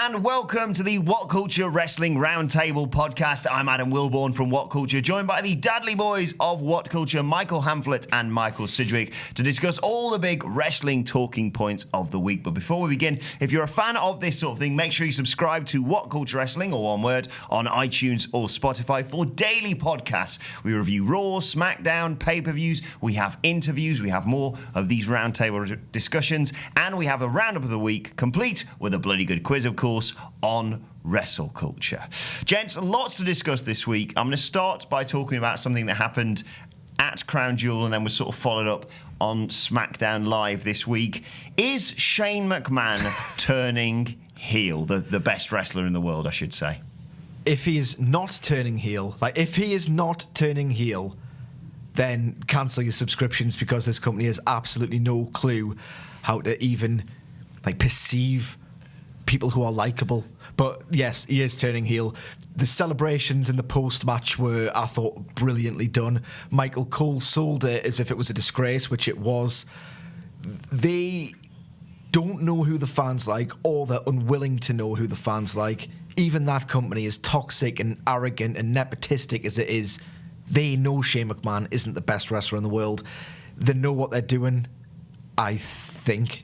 and welcome to the WhatCulture Wrestling Roundtable Podcast. I'm Adam Wilborn from WhatCulture, joined by the Dudley boys of WhatCulture, Michael Hamflett and Michael Sidgwick, to discuss all the big wrestling talking points of the week. But before we begin, if you're a fan of this sort of thing, make sure you subscribe to WhatCulture Wrestling, or one word, on iTunes or Spotify for daily podcasts. We review Raw, SmackDown, pay-per-views, we have interviews, we have more of these roundtable discussions, and we have a roundup of the week, complete with a bloody good quiz, of course, on WrestleCulture. Gents, lots to discuss this week. I'm going to start by talking about something that happened at Crown Jewel and then was sort of followed up on SmackDown Live this week. Is Shane McMahon turning heel? The best wrestler in the world, I should say. If he is not turning heel, then cancel your subscriptions, because this company has absolutely no clue how to even perceive people who are likable. But yes, he is turning heel. The celebrations in the post-match were, I thought, brilliantly done. Michael Cole sold it as if it was a disgrace, which it was. They don't know who the fans like, or they're unwilling to know who the fans like. Even that company, as toxic and arrogant and nepotistic as it is, they know Shane McMahon isn't the best wrestler in the world. They know what they're doing, I think.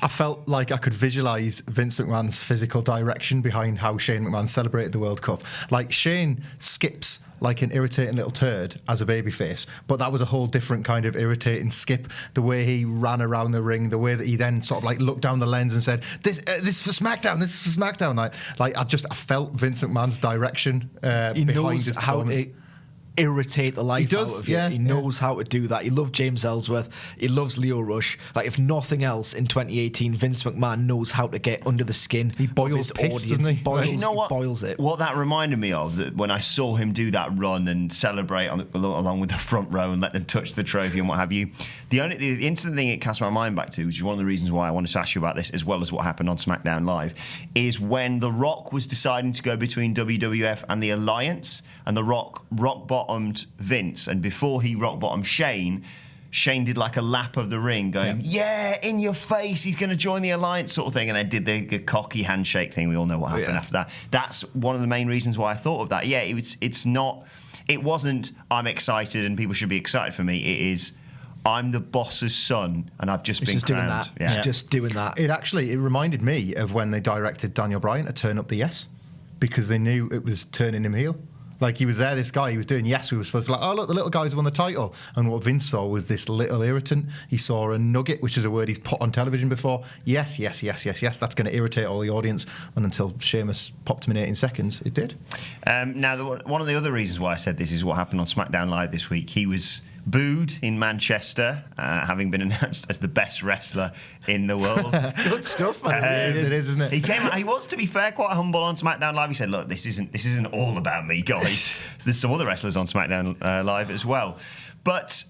I felt like I could visualise Vince McMahon's physical direction behind how Shane McMahon celebrated the World Cup. Like, Shane skips like an irritating little turd as a babyface, but that was a whole different kind of irritating skip. The way he ran around the ring, the way that he then sort of looked down the lens and said, "This is for SmackDown. This is for SmackDown." I felt Vince McMahon's direction he behind knows his how performance. to irritate the life out of you. He knows how to do that. He loved James Ellsworth. He loves Leo Rush. If nothing else, in 2018, Vince McMahon knows how to get under the skin. He boils of his piss, audience. doesn't he? You know what? He boils it. What that reminded me of, that when I saw him do that run and celebrate along with the front row and let them touch the trophy and what have you, the instant thing it cast my mind back to, which is one of the reasons why I wanted to ask you about this, as well as what happened on SmackDown Live, is when The Rock was deciding to go between WWF and the Alliance, and The Rock rock-bottomed Vince, and before he rock-bottomed Shane did a lap of the ring going, yeah, in your face, he's going to join the Alliance sort of thing, and then did the cocky handshake thing. We all know what happened after that. That's one of the main reasons why I thought of that. Yeah, it wasn't I'm excited and people should be excited for me. It is I'm the boss's son and I've just been crowned. Doing that. Yeah. He's just doing that. It reminded me of when they directed Daniel Bryan to turn up the yes, because they knew it was turning him heel. He was there, this guy, he was doing yes, we were supposed to be oh, look, the little guy's won the title. And what Vince saw was this little irritant. He saw a nugget, which is a word he's put on television before. Yes, that's going to irritate all the audience. And until Sheamus popped him in 18 seconds, it did. Now, one of the other reasons why I said this is what happened on SmackDown Live this week. He was booed in Manchester, having been announced as the best wrestler in the world. Good stuff, man. It is, isn't it? He was, to be fair, quite humble on SmackDown Live. He said, "Look, this isn't all about me, guys. There's some other wrestlers on SmackDown Live as well." But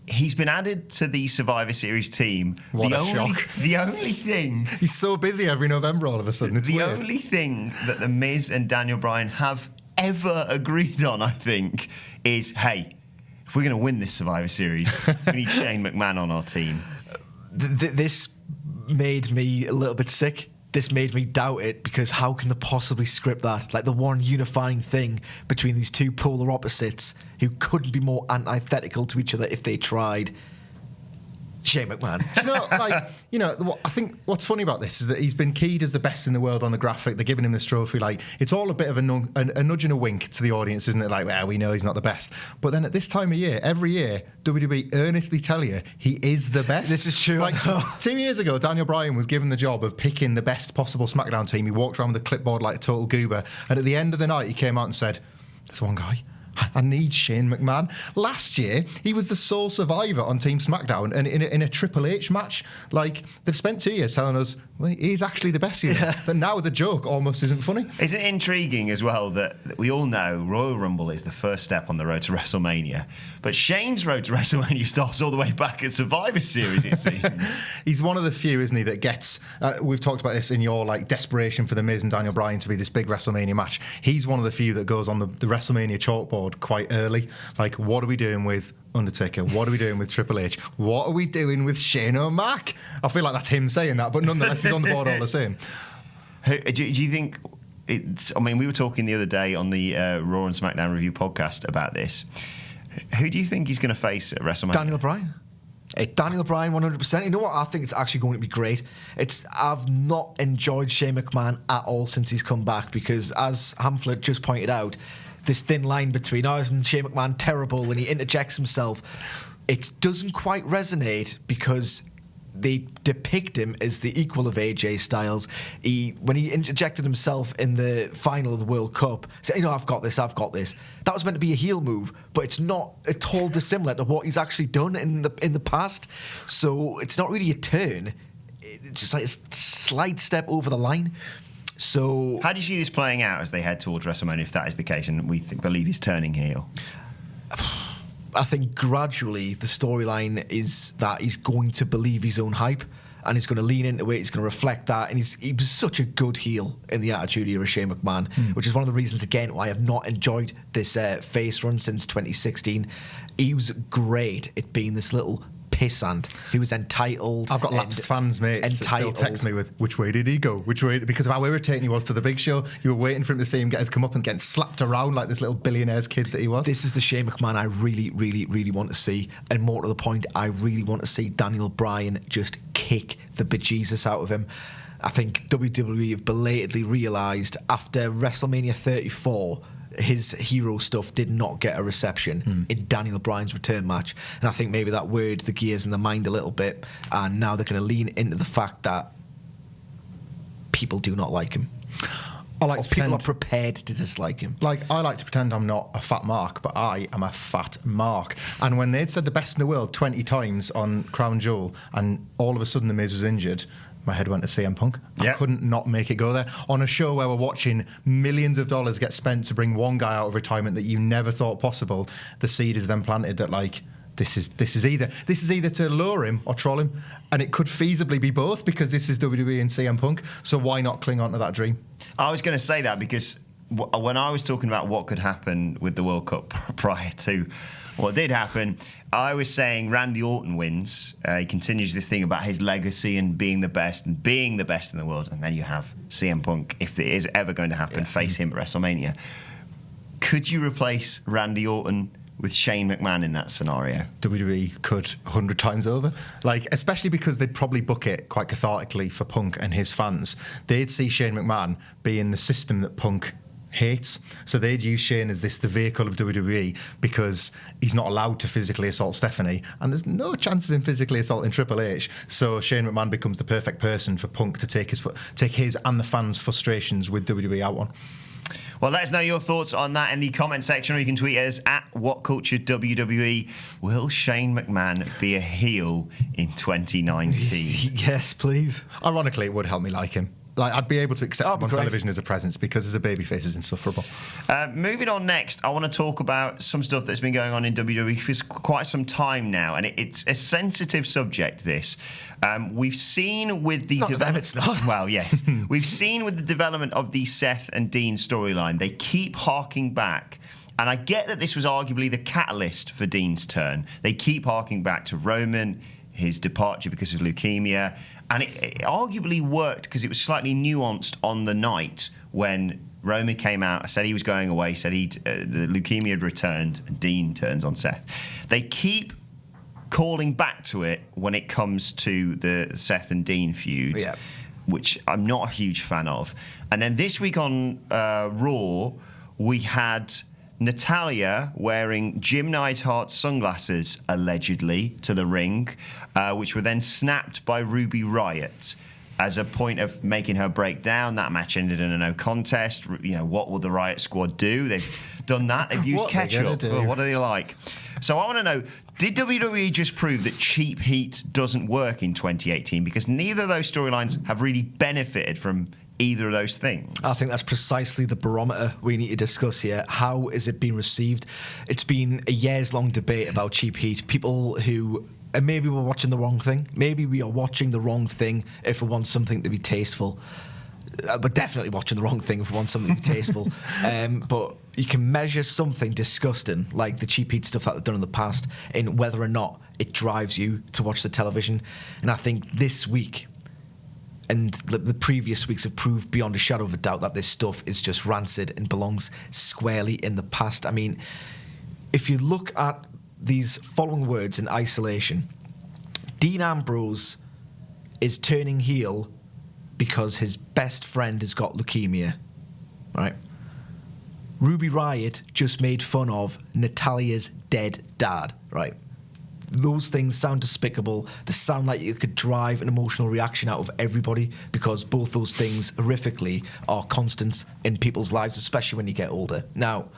he's been added to the Survivor Series team. What a shock. The only thing... He's so busy every November all of a sudden. It's the weird. only thing that The Miz and Daniel Bryan have ever agreed on, I think, is, hey, if we're going to win this Survivor Series, we need Shane McMahon on our team. This made me a little bit sick. This made me doubt it, because how can they possibly script that? The one unifying thing between these two polar opposites who couldn't be more antithetical to each other if they tried. Shane McMahon. I think what's funny about this is that he's been keyed as the best in the world on the graphic. They're giving him this trophy. It's all a bit of a nudge and a wink to the audience, isn't it? Well, we know he's not the best. But then at this time of year, every year, WWE earnestly tell you he is the best. This is true. 2 years ago, Daniel Bryan was given the job of picking the best possible SmackDown team. He walked around with a clipboard like a total goober. And at the end of the night, he came out and said, "There's one guy. I need Shane McMahon." Last year, he was the sole survivor on Team SmackDown, and in a Triple H match. They've spent 2 years telling us, well, he's actually the best here. Yeah. But now the joke almost isn't funny. Isn't it intriguing as well that we all know Royal Rumble is the first step on the road to WrestleMania, but Shane's road to WrestleMania starts all the way back at Survivor Series, it seems. He's one of the few, isn't he, that gets... we've talked about this in your desperation for The Miz and Daniel Bryan to be this big WrestleMania match. He's one of the few that goes on the WrestleMania chalkboard quite early. What are we doing with Undertaker? What are we doing with Triple H? What are we doing with Shane O'Mac? I feel like that's him saying that, but nonetheless, he's on the board all the same. Do you think it's? I mean, we were talking the other day on the Raw and SmackDown Review podcast about this. Who do you think he's going to face at WrestleMania? Daniel Bryan. Daniel Bryan, 100%. You know what? I think it's actually going to be great. I've not enjoyed Shane McMahon at all since he's come back because, as Hamflet just pointed out, this thin line between ours and Shane McMahon terrible, and he interjects himself. It doesn't quite resonate because they depict him as the equal of AJ Styles. When he interjected himself in the final of the World Cup, said, I've got this. That was meant to be a heel move, but it's not at all dissimilar to what he's actually done in the past. So it's not really a turn. It's just like a slight step over the line. So how do you see this playing out as they head towards WrestleMania, if that is the case, and we believe he's turning heel? I think gradually the storyline is that he's going to believe his own hype and he's going to lean into it, he's going to reflect that, and he was such a good heel in the Attitude Era, Shane McMahon, which is one of the reasons, again, why I have not enjoyed this face run since 2016. He was great at being this little pissant who was entitled. I've got lapsed fans, mate, that still text me with, which way did he go? Which way? Because of how irritating he was to the Big Show. You were waiting for him to see him get his come up and getting slapped around like this little billionaire's kid that he was. This is the Shane McMahon I really, really, really want to see. And more to the point, I really want to see Daniel Bryan just kick the bejesus out of him. I think WWE have belatedly realised after WrestleMania 34 his hero stuff did not get a reception in Daniel Bryan's return match, and I think maybe that worried the gears in the mind a little bit, and now they're going to lean into the fact that people do not like him. People are prepared to dislike him. Like, I like to pretend I'm not a fat mark, but I am a fat mark. And when they'd said the best in the world 20 times on Crown Jewel, and all of a sudden the Miz was injured, my head went to CM Punk. I couldn't not make it go there. On a show where we're watching millions of dollars get spent to bring one guy out of retirement that you never thought possible, the seed is then planted that, like, this is either to lure him or troll him, and it could feasibly be both because this is WWE and CM Punk. So why not cling on to that dream? I was going to say that because when I was talking about what could happen with the World Cup prior to what did happen, I was saying Randy Orton wins. He continues this thing about his legacy and being the best in the world. And then you have CM Punk, if it is ever going to happen, face him at WrestleMania. Could you replace Randy Orton with Shane McMahon in that scenario? WWE could 100 times over. Like, especially because they'd probably book it quite cathartically for Punk and his fans. They'd see Shane McMahon being the system that Punk hates. So they'd use Shane as the vehicle of WWE because he's not allowed to physically assault Stephanie, and there's no chance of him physically assaulting Triple H. So Shane McMahon becomes the perfect person for Punk to take his and the fans' frustrations with WWE out on. Well, let us know your thoughts on that in the comment section, or you can tweet us at WhatCultureWWE. Will Shane McMahon be a heel in 2019? Yes, please. Ironically, it would help me like him. Like, I'd be able to accept him on television as a presence because as a babyface is insufferable. Moving on next, I want to talk about some stuff that's been going on in WWE for quite some time now, and it's a sensitive subject, this. We've seen with the development... it's not. Well, yes. We've seen with the development of the Seth and Dean storyline, they keep harking back. And I get that this was arguably the catalyst for Dean's turn. They keep harking back to Roman, his departure because of leukemia, and it arguably worked because it was slightly nuanced on the night when Roman came out, said he was going away, said the leukemia had returned, and Dean turns on Seth. They keep calling back to it when it comes to the Seth and Dean feud, which I'm not a huge fan of. And then this week on Raw, we had Natalya wearing Jim Neidhart's sunglasses, allegedly, to the ring, which were then snapped by Ruby Riott as a point of making her break down. That match ended in a no contest. You know, what will the Riott Squad do? They've done that. They've used ketchup. Oh, what are they like? So I want to know, did WWE just prove that cheap heat doesn't work in 2018? Because neither of those storylines have really benefited from either of those things. I think that's precisely the barometer we need to discuss here. How is it being received? It's been a years-long debate about cheap heat. People who... And maybe we're watching the wrong thing. Maybe we are watching the wrong thing if we want something to be tasteful. But definitely watching the wrong thing if we want something to be tasteful. But you can measure something disgusting, like the cheap heat stuff that they've done in the past, in whether or not it drives you to watch the television. And I think this week... And the previous weeks have proved beyond a shadow of a doubt that this stuff is just rancid and belongs squarely in the past. I mean, if you look at these following words in isolation, Dean Ambrose is turning heel because his best friend has got leukemia, right? Ruby Riott just made fun of Natalia's dead dad, right? Those things sound despicable. They sound like it could drive an emotional reaction out of everybody, because both those things horrifically are constants in people's lives, especially when you get older. Now,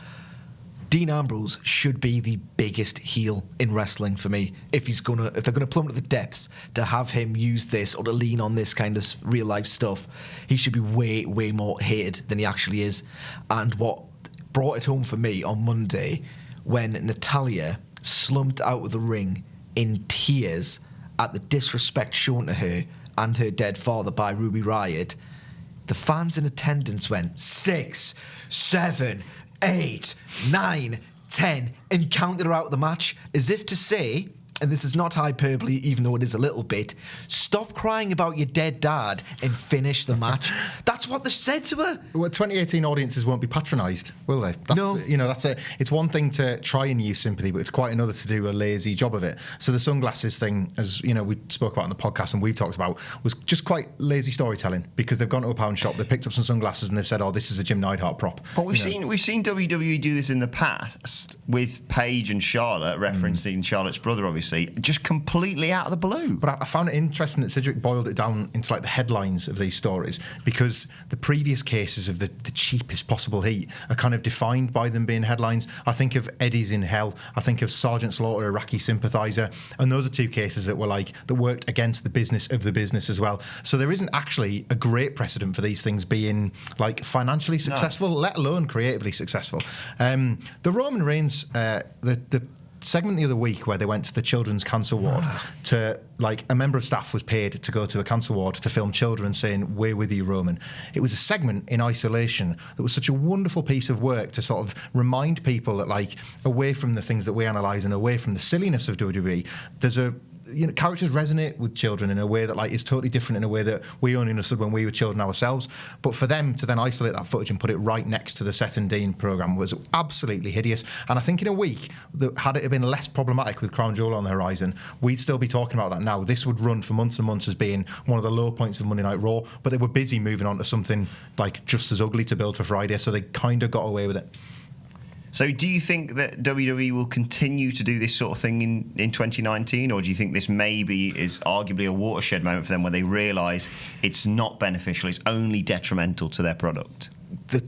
Dean Ambrose should be the biggest heel in wrestling for me. If they're gonna plummet to the depths to have him use this or to lean on this kind of real life stuff, he should be way, way more hated than he actually is. And what brought it home for me on Monday, when Natalya slumped out of the ring in tears at the disrespect shown to her and her dead father by Ruby Riott, the fans in attendance went 6, 7, 8, 9, 10 and counted her out of the match, as if to say, and this is not hyperbole even though it is a little bit, stop crying about your dead dad and finish the match. That's what they said to her. Well, 2018 audiences won't be patronised, will they? No. It's one thing to try and use sympathy, but it's quite another to do a lazy job of it. So the sunglasses thing, as you know, we spoke about on the podcast and we've talked about, was just quite lazy storytelling, because they've gone to a pound shop, they picked up some sunglasses and they've said, oh, this is a Jim Neidhart prop. But we've seen WWE do this in the past with Paige and Charlotte, referencing Charlotte's brother, obviously, just completely out of the blue. But I found it interesting that Sidgwick boiled it down into like the headlines of these stories, because the previous cases of the cheapest possible heat are kind of defined by them being headlines. I think of Eddie's in Hell, I think of Sergeant Slaughter, Iraqi sympathiser, and those are two cases that worked against the business of the business as well. So there isn't actually a great precedent for these things being like financially successful, let alone creatively successful. The Roman Reigns, the segment the other week where they went to the children's cancer ward to, like, a member of staff was paid to go to a cancer ward to film children saying, "We're with you, Roman." It was a segment in isolation that was such a wonderful piece of work to sort of remind people that, like, away from the things that we analyse and away from the silliness of WWE, there's characters resonate with children in a way that, like, is totally different, in a way that we only understood when we were children ourselves. But for them to then isolate that footage and put it right next to the Seth and Dean programme was absolutely hideous. And I think in a week, had it been less problematic with Crown Jewel on the horizon, we'd still be talking about that now. This would run for months and months as being one of the low points of Monday Night Raw, but they were busy moving on to something like just as ugly to build for Friday, so they kind of got away with it. So do you think that WWE will continue to do this sort of thing in 2019, or do you think this maybe is arguably a watershed moment for them where they realise it's not beneficial, it's only detrimental to their product? The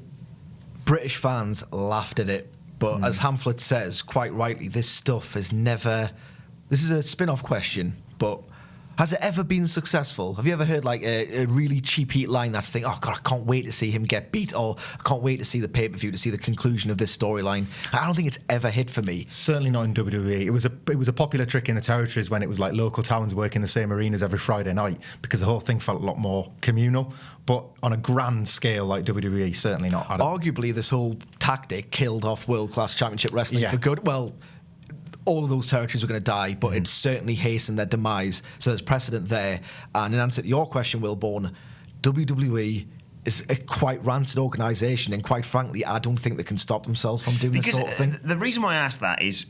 British fans laughed at it, but as Hamflet says, quite rightly, this stuff has never... This is a spin-off question, but... has it ever been successful? Have you ever heard like a really cheap heat line that's the thing, oh God, I can't wait to see him get beat, or I can't wait to see the pay-per-view, to see the conclusion of this storyline? I don't think it's ever hit for me. Certainly not in WWE. It was a popular trick in the territories when it was like local towns working the same arenas every Friday night, because the whole thing felt a lot more communal. But on a grand scale like WWE, certainly not. Arguably, this whole tactic killed off world-class championship wrestling for good. Well, all of those territories were going to die, but it certainly hastened their demise. So there's precedent there. And in answer to your question, Wilborn, WWE is a quite rancid organisation, and quite frankly, I don't think they can stop themselves from doing this sort of thing. The reason why I ask that is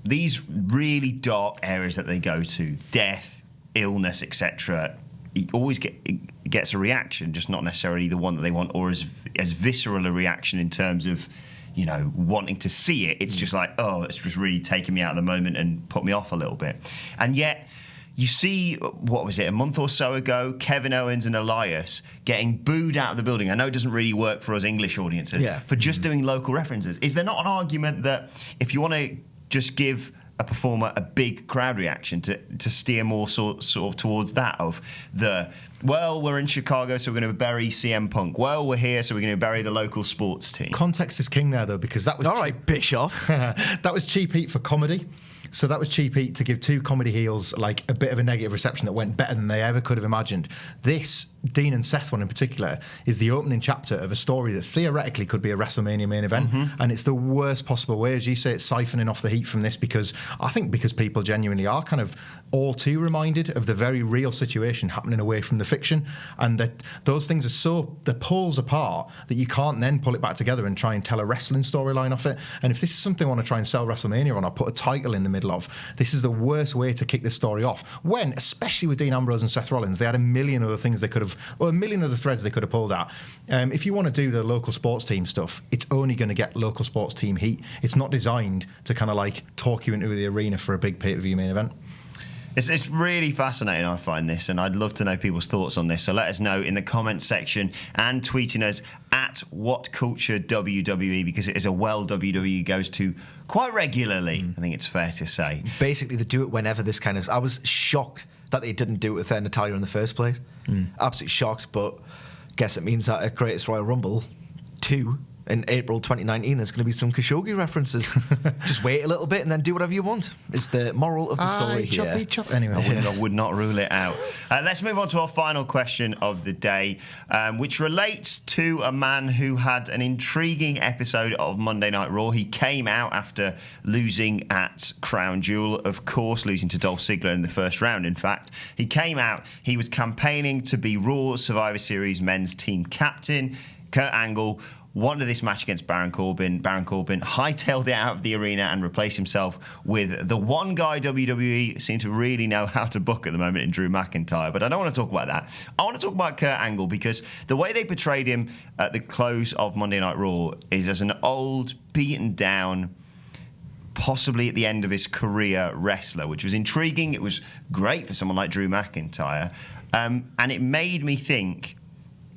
these really dark areas that they go to, death, illness, etc., it always gets a reaction, just not necessarily the one that they want, or as visceral a reaction in terms of, you know, wanting to see it. It's just like, oh, it's just really taken me out of the moment and put me off a little bit. And yet, you see, what was it, a month or so ago, Kevin Owens and Elias getting booed out of the building. I know it doesn't really work for us English audiences, for just doing local references. Is there not an argument that if you want to just give a performer a big crowd reaction to steer more sort of towards that of the, well, we're in Chicago, so we're going to bury CM Punk. Well, we're here, so we're going to bury the local sports team. Context is king there, though, because that was... All right, Bischoff. That was cheap heat for comedy. So that was cheap heat to give two comedy heels like a bit of a negative reception that went better than they ever could have imagined. This Dean and Seth one in particular is the opening chapter of a story that theoretically could be a WrestleMania main event, and it's the worst possible way. As you say, it's siphoning off the heat from this because people genuinely are kind of all too reminded of the very real situation happening away from the fiction, and that those things are they're poles apart that you can't then pull it back together and try and tell a wrestling storyline off it. And if this is something I want to try and sell WrestleMania on or put a title in the middle of, this is the worst way to kick this story off. When, especially with Dean Ambrose and Seth Rollins, they had a million other things they could have, or a million other threads they could have pulled out. If you want to do the local sports team stuff, it's only going to get local sports team heat. It's not designed to kind of like talk you into the arena for a big pay-per-view main event. It's really fascinating, I find this, and I'd love to know people's thoughts on this. So let us know in the comments section and tweeting us at WhatCultureWWE, because it is a well WWE goes to quite regularly, I think it's fair to say. Basically, they do it whenever this kind of... I was shocked that they didn't do it with Natalia in the first place. Absolutely shocked, but guess it means that at Greatest Royal Rumble 2... in April 2019, there's going to be some Khashoggi references. Just wait a little bit and then do whatever you want, is the moral of the story here. Anyway, I would not rule it out. Let's move on to our final question of the day, which relates to a man who had an intriguing episode of Monday Night Raw. He came out after losing at Crown Jewel, of course, losing to Dolph Ziggler in the first round, in fact. He came out, he was campaigning to be Raw Survivor Series men's team captain. Kurt Angle wanted this match against Baron Corbin. Baron Corbin hightailed it out of the arena and replaced himself with the one guy WWE seem to really know how to book at the moment in Drew McIntyre. But I don't want to talk about that. I want to talk about Kurt Angle, because the way they portrayed him at the close of Monday Night Raw is as an old, beaten down, possibly at the end of his career wrestler, which was intriguing. It was great for someone like Drew McIntyre. And it made me think,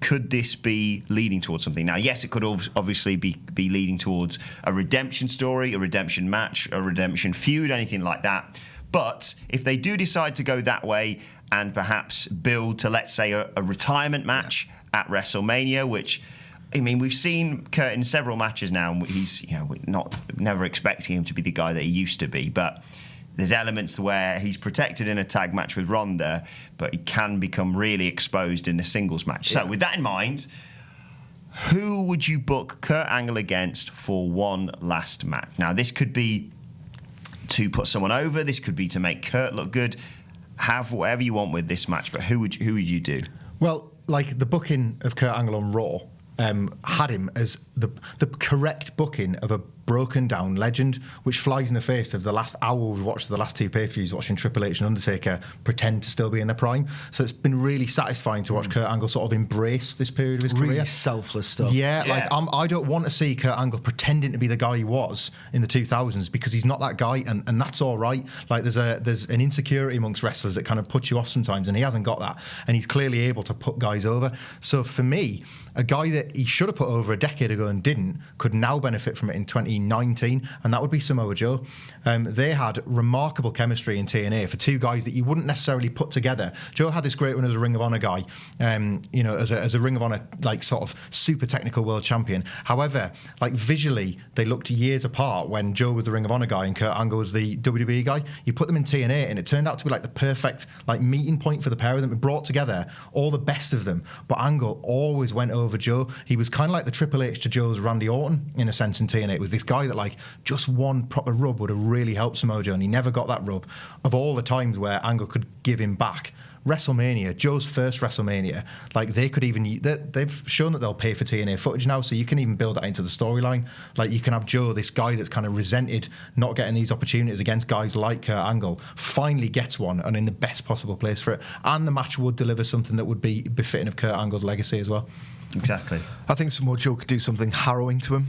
could this be leading towards something? Now, yes, it could obviously be leading towards a redemption story, a redemption match, a redemption feud, anything like that. But if they do decide to go that way and perhaps build to, let's say, a retirement match at WrestleMania, which, I mean, we've seen Kurt in several matches now, and he's, never expecting him to be the guy that he used to be, but there's elements to where he's protected in a tag match with Ronda, but he can become really exposed in a singles match. So with that in mind, who would you book Kurt Angle against for one last match? Now, this could be to put someone over. This could be to make Kurt look good. Have whatever you want with this match, but who would you do? Well, like the booking of Kurt Angle on Raw had him as the correct booking of a broken down legend, which flies in the face of the last hour we've watched, the last two pay-per-views, watching Triple H and Undertaker pretend to still be in their prime. So it's been really satisfying to watch Kurt Angle sort of embrace this period of his career. Really selfless stuff. Yeah. Like I don't want to see Kurt Angle pretending to be the guy he was in the 2000s, because he's not that guy, and that's all right. Like there's an insecurity amongst wrestlers that kind of puts you off sometimes, and he hasn't got that, and he's clearly able to put guys over. So for me, a guy that he should have put over a decade ago and didn't could now benefit from it in 2019, and that would be Samoa Joe. They had remarkable chemistry in TNA for two guys that you wouldn't necessarily put together. Joe had this great run as a Ring of Honor guy, as a Ring of Honor like sort of super technical world champion. However, like visually, they looked years apart when Joe was the Ring of Honor guy and Kurt Angle was the WWE guy. You put them in TNA, and it turned out to be like the perfect like meeting point for the pair of them. It brought together all the best of them, but Angle always went over Joe. He was kind of like the Triple H to Joe's Randy Orton in a sense in TNA. It was this guy that like just one proper rub would have really helped Samoa Joe, and he never got that rub. Of all the times where Angle could give him back, WrestleMania, Joe's first WrestleMania, like they could even, they've shown that they'll pay for TNA footage now, so you can even build that into the storyline. Like you can have Joe, this guy that's kind of resented not getting these opportunities against guys like Kurt Angle, finally gets one and in the best possible place for it. And the match would deliver something that would be befitting of Kurt Angle's legacy as well. Exactly. I think Samoa Joe could do something harrowing to him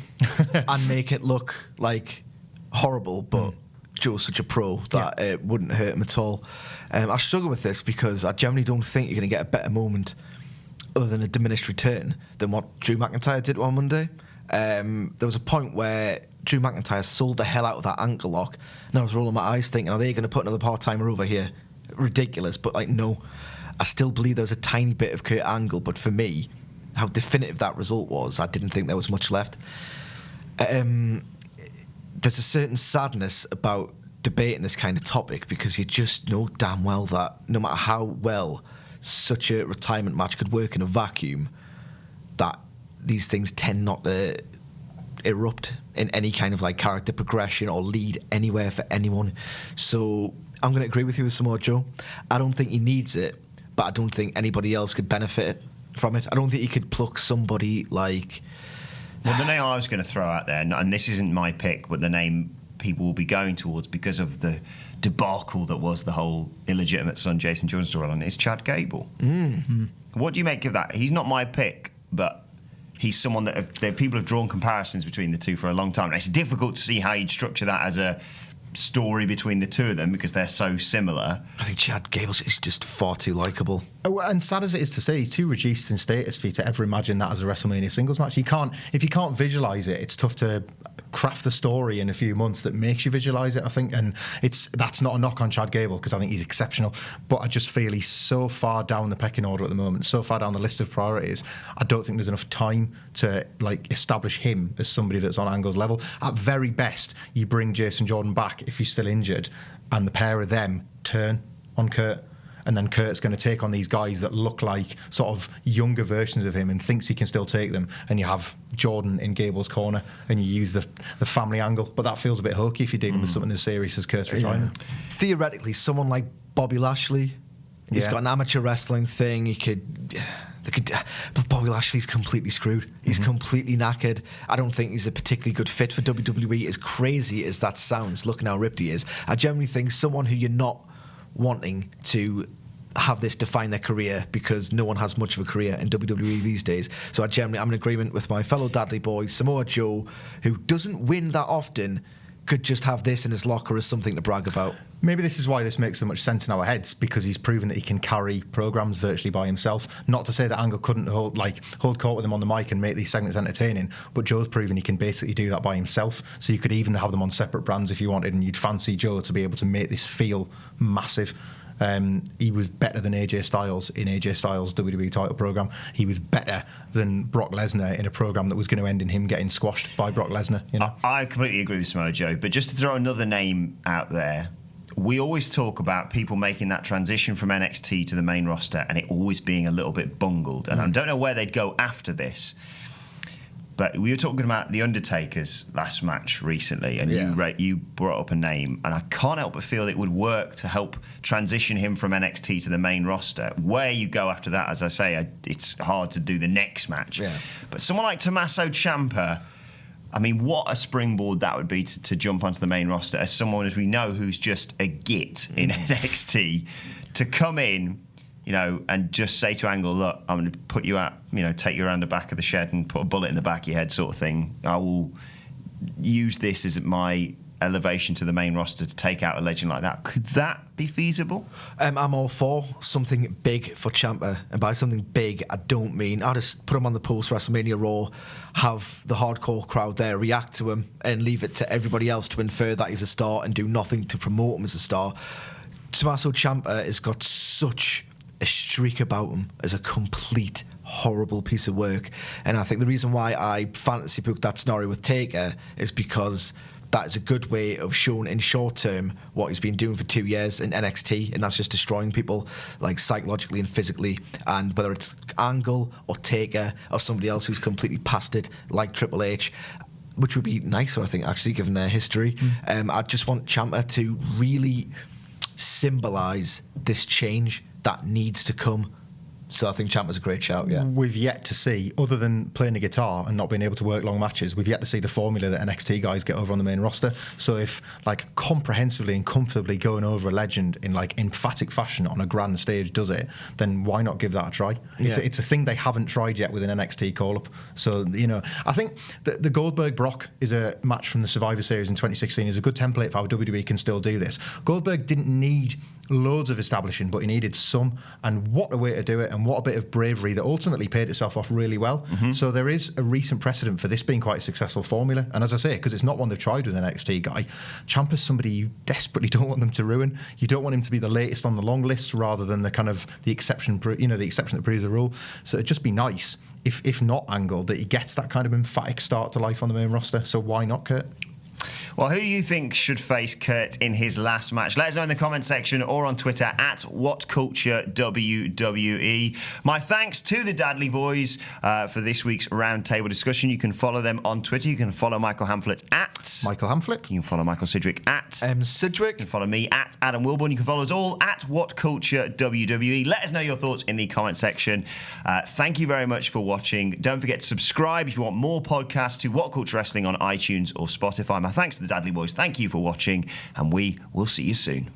and make it look like horrible, but Joe's such a pro that it wouldn't hurt him at all. I struggle with this because I generally don't think you're going to get a better moment other than a diminished return than what Drew McIntyre did on Monday. There was a point where Drew McIntyre sold the hell out of that ankle lock, and I was rolling my eyes thinking, are they going to put another part-timer over here? Ridiculous, but like no. I still believe there was a tiny bit of Kurt Angle, but for me, how definitive that result was, I didn't think there was much left. There's a certain sadness about debating this kind of topic because you just know damn well that no matter how well such a retirement match could work in a vacuum, that these things tend not to erupt in any kind of like character progression or lead anywhere for anyone. So I'm going to agree with you with Samoa Joe. I don't think he needs it, but I don't think anybody else could benefit from it. I don't think he could pluck somebody like... Well, the name I was going to throw out there, and this isn't my pick, but the name people will be going towards because of the debacle that was the whole illegitimate son Jason Jordan storyline, is Chad Gable. Mm-hmm. What do you make of that? He's not my pick, but he's someone that people have drawn comparisons between the two for a long time. And it's difficult to see how you'd structure that as a story between the two of them because they're so similar. I think Chad Gable is just far too likeable. Oh, and sad as it is to say, he's too reduced in status for you to ever imagine that as a WrestleMania singles match. If you can't visualise it, it's tough to craft a story in a few months that makes you visualise it, I think. And that's not a knock on Chad Gable, because I think he's exceptional. But I just feel he's so far down the pecking order at the moment, so far down the list of priorities. I don't think there's enough time to like establish him as somebody that's on Angle's level. At very best, you bring Jason Jordan back if he's still injured, and the pair of them turn on Kurt. And then Kurt's going to take on these guys that look like sort of younger versions of him and thinks he can still take them. And you have Jordan in Gable's corner and you use the family angle. But that feels a bit hokey if you're dealing with something as serious as Kurt's retirement. Theoretically, someone like Bobby Lashley, he's got an amateur wrestling thing. But Bobby Lashley's completely screwed. He's completely knackered. I don't think he's a particularly good fit for WWE, as crazy as that sounds, looking how ripped he is. I generally think someone who you're not wanting to have this define their career, because no one has much of a career in WWE these days. So I'm in agreement with my fellow Dudley boy, Samoa Joe, who doesn't win that often, could just have this in his locker as something to brag about. Maybe this is why this makes so much sense in our heads, because he's proven that he can carry programs virtually by himself. Not to say that Angle couldn't hold court with him on the mic and make these segments entertaining, but Joe's proven he can basically do that by himself. So you could even have them on separate brands if you wanted, and you'd fancy Joe to be able to make this feel massive. He was better than AJ Styles in AJ Styles' WWE title program. He was better than Brock Lesnar in a program that was going to end in him getting squashed by Brock Lesnar. You know? I completely agree with Samoa Joe, but just to throw another name out there, we always talk about people making that transition from NXT to the main roster and it always being a little bit bungled. And I don't know where they'd go after this. But we were talking about The Undertaker's last match recently, and you brought up a name, and I can't help but feel it would work to help transition him from NXT to the main roster. Where you go after that, as I say, it's hard to do the next match. Yeah. But someone like Tommaso Ciampa, I mean, what a springboard that would be to jump onto the main roster as someone, as we know, who's just a git in NXT, to come in, you know, and just say to Angle, look, I'm going to put you out, you know, take you around the back of the shed and put a bullet in the back of your head sort of thing. I will use this as my elevation to the main roster to take out a legend like that. Could that be feasible? I'm all for something big for Ciampa. And by something big, I don't mean I'll just put him on the post-WrestleMania Raw, have the hardcore crowd there react to him and leave it to everybody else to infer that he's a star and do nothing to promote him as a star. Tommaso Ciampa has got such a streak about him as a complete horrible piece of work, and I think the reason why I fantasy booked that scenario with Taker is because that is a good way of showing in short term what he's been doing for 2 years in NXT, and that's just destroying people like psychologically and physically. And whether it's Angle or Taker or somebody else who's completely past it like Triple H, which would be nicer, I think, actually, given their history. I just want Ciampa to really symbolise this change that needs to come. So I think Ciampa's a great shout, yeah. We've yet to see, other than playing a guitar and not being able to work long matches, we've yet to see the formula that NXT guys get over on the main roster. So if, like, comprehensively and comfortably going over a legend in, like, emphatic fashion on a grand stage does it, then why not give that a try? Yeah. It's a thing they haven't tried yet with an NXT call-up. So, you know, I think the Goldberg-Brock is a match from the Survivor Series in 2016 is a good template for how WWE can still do this. Goldberg didn't need loads of establishing, but he needed some, and what a way to do it, and what a bit of bravery that ultimately paid itself off really well. So there is a recent precedent for this being quite a successful formula, and as I say, because it's not one they've tried with an NXT guy, Ciampa's somebody you desperately don't want them to ruin. You don't want him to be the latest on the long list rather than the kind of the exception, you know, the exception that proves the rule. So it'd just be nice if not Angle, that he gets that kind of emphatic start to life on the main roster. So why not, Kurt? Well, who do you think should face Kurt in his last match? Let us know in the comment section or on Twitter at WhatCultureWWE. My thanks to the Dadley Boys for this week's roundtable discussion. You can follow them on Twitter. You can follow Michael Hamflett at Michael Hamflett. You can follow Michael Sidgwick at Sidgwick. You can follow me at Adam Wilborn. You can follow us all at WhatCultureWWE. Let us know your thoughts in the comment section. Thank you very much for watching. Don't forget to subscribe if you want more podcasts to What Culture Wrestling on iTunes or Spotify. My thanks to the Dadley Boys. Thank you for watching, and we will see you soon.